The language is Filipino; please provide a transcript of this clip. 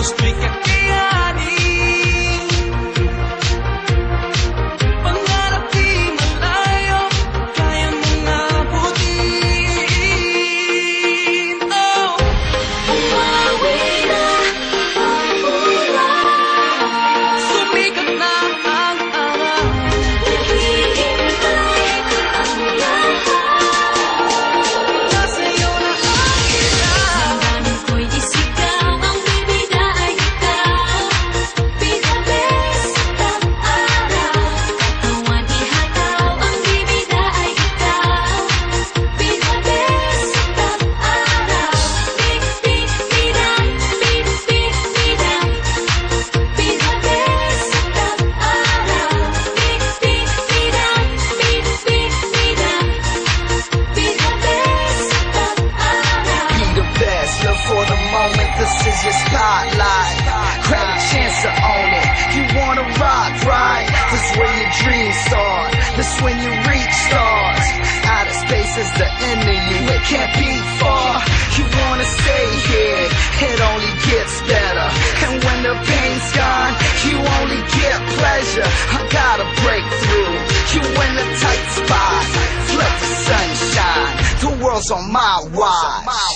gusto'y kakayanin. Pangarap di malayo, kaya mong abutin. Oh, Umawi na ang ulan, sumikat na ang araw. naghihintay ang lahat. Nasa'yo na ang ilaw. Damdamin ko'y isigaw, ang bibida ay ikaw. Pinabesat araw, katawan ihataw, ang bibida ay ikaw. Pinabesat araw, pipipidang, pipipidang. Pinabesat araw, pipipidang, pipipidang. Pinabesat araw. Be the best, live for the moment, this is your spotlight. Grab a chance to own it. You wanna rock, right? This is where your dreams start. This is when you reach stars. Outer space is the end of you, it can't be far. You wanna stay here, it only gets better. And when the pain's gone, you only get pleasure. I gotta break through, you in the tight spot. Flip the sunshine, the world's on my watch.